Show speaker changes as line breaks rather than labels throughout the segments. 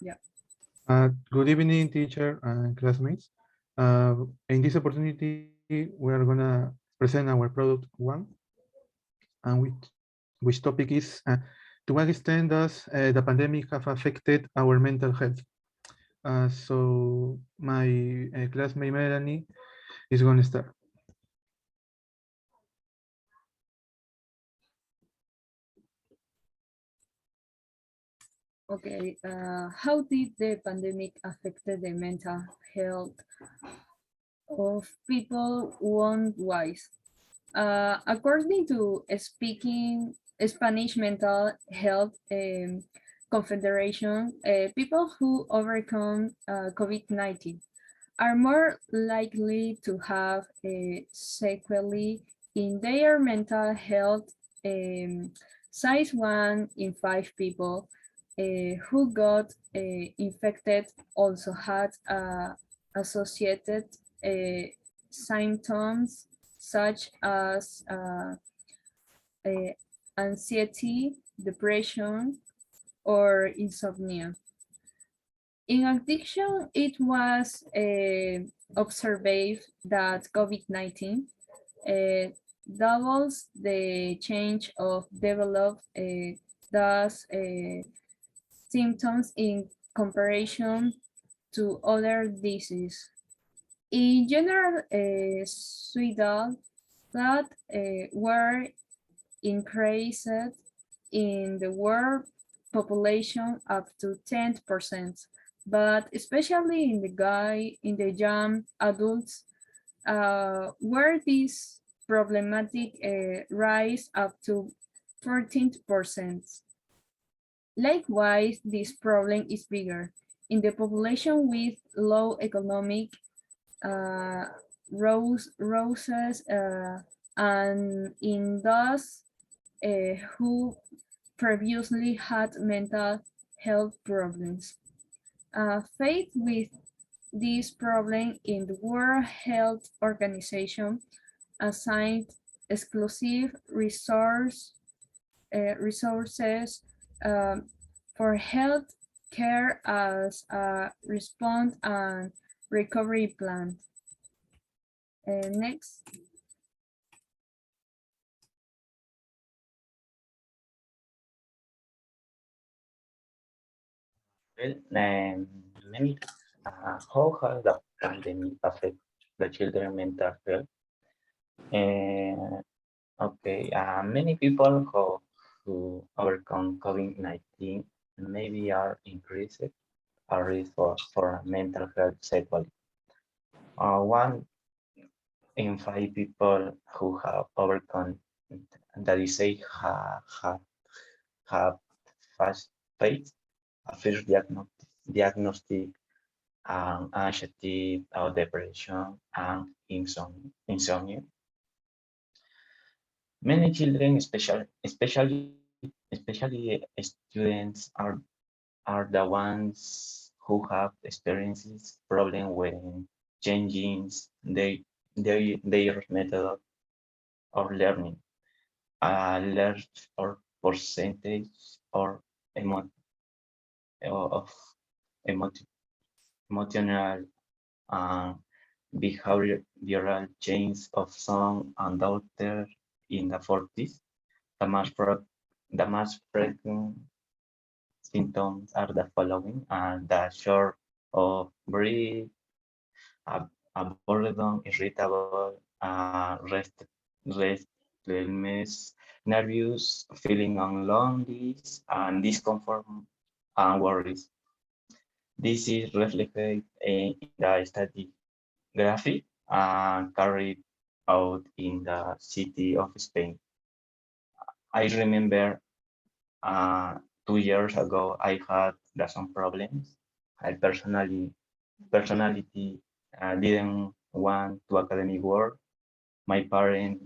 Yeah.
Good evening, teacher and classmates. In this opportunity, we are gonna present our product one, and which topic is to what extent does the pandemic have affected our mental health? So my classmate Melanie is going to start.
Okay. How did the pandemic affect the mental health of people worldwide? According to speaking Spanish Mental Health Confederation, people who overcome COVID-19 are more likely to have sequelae in their mental health. Um, Size 1 in 5 people who got infected also had associated uh, symptoms such as uh, anxiety, depression, or insomnia. In addition, it was observed that COVID-19 uh, doubles the change of developed thus symptoms in comparison to other diseases. In general, suicidal that were increased in the world population up to 10%, but especially in the young adults, where this problematic rise up to 14%. Likewise, this problem is bigger in the population with low economic uh, roses and in those who previously had mental health problems. Faced with this problem in the World Health Organization assigned exclusive resources um, for health care as a response and recovery plan. Next.
Well, many, how has the pandemic affect the children mental health? Uh, okay, many people who overcome COVID-19 maybe are increased a risk for mental health sequelae. One in 5 people who have overcome the disease have fast faced a first diagnostic anxiety or depression and insomnia. Many children, especially students, are the ones who have experiences problem when changing their method of learning. A large or percentage or emo, of emo- emotional and behavioral change of some and daughter in the 40s. The most, the most frequent symptoms are the following, and the short of breath, boredom, irritable, restlessness, nervous, feeling lonely, and discomfort and worries. This is reflected in the study graphic and carried out in the city of Spain. I remember 2 years ago I had some problems. I personality didn't want to academic work. My parents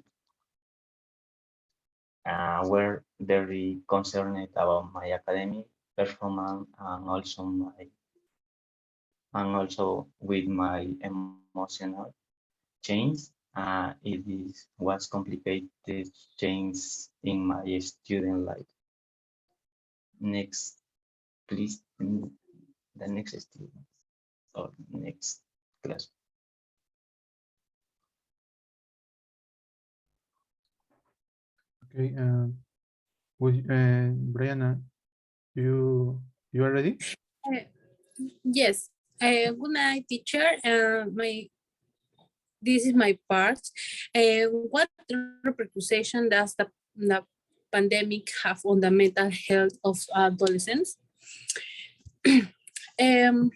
were very concerned about my academic performance and also with my emotional change. It is was complicated change in my student life. Next, please. the next student or next class.
Okay. Brianna, you are ready?
Uh, yes. Good night, teacher. This is my part. What repercussion does the pandemic have on the mental health of adolescents? um,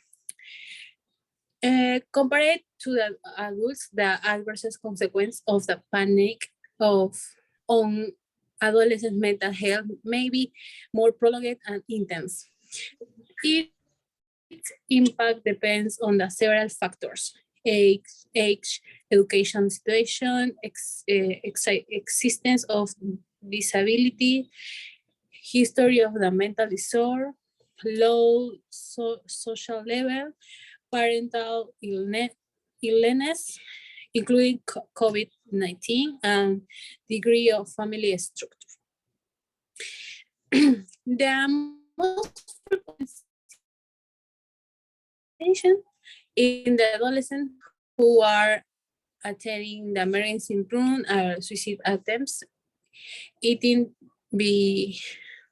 Compared to the adults, the adverse consequence of the panic of on adolescent mental health may be more prolonged and intense. Its impact depends on the several factors: age, education situation, existence of disability, history of the mental disorder, low social level, parental illness, including COVID-19, and degree of family structure. The most frequent in the adolescents who are attending the emergency room are suicide attempts, eating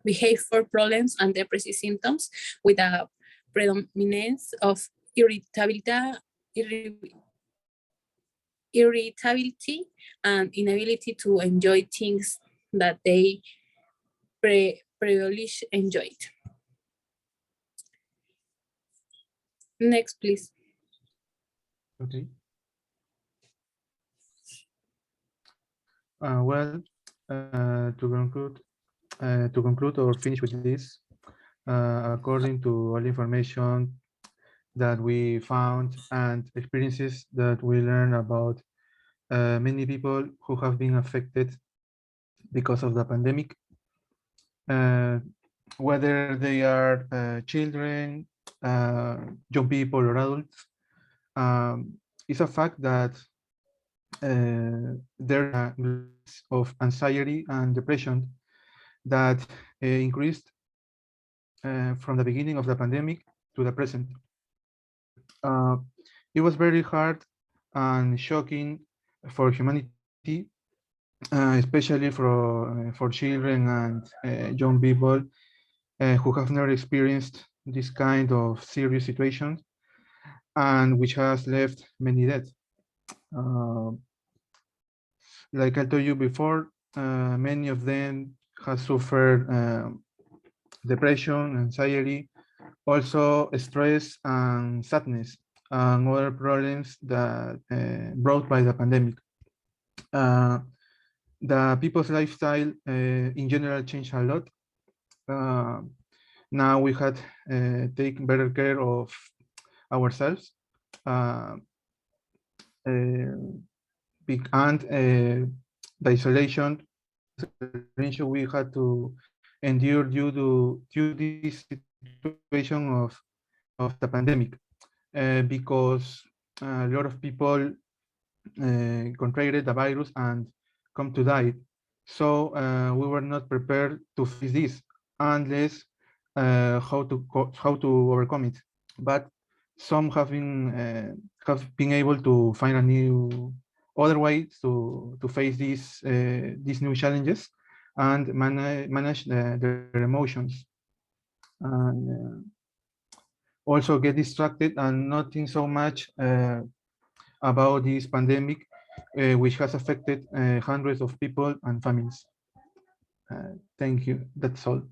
behavior problems and depressive symptoms with a predominance of irritability and inability to enjoy things that they previously enjoyed. Next, please.
Okay. Well, to conclude or finish with this, according to all information that we found and experiences that we learned about many people who have been affected because of the pandemic, uh, whether they are children, young people, or adults. It's a fact that there are of anxiety and depression that increased from the beginning of the pandemic to the present. Uh, it was very hard and shocking for humanity, especially for children and young people who have never experienced this kind of serious situations and which has left many dead. Uh, like I told you before, many of them have suffered depression, anxiety, also stress and sadness, and other problems that brought by the pandemic. Uh, the people's lifestyle in general changed a lot. Uh, Now we had take better care of ourselves. Uh, and the isolation we had to endure due to this situation of the pandemic, because a lot of people contracted the virus and come to die. So we were not prepared to face this unless how to overcome it. But some have been able to find a new other ways to face these new challenges and manage their emotions, and also get distracted and not think so much about this pandemic, which has affected hundreds of people and families. Thank you. That's all.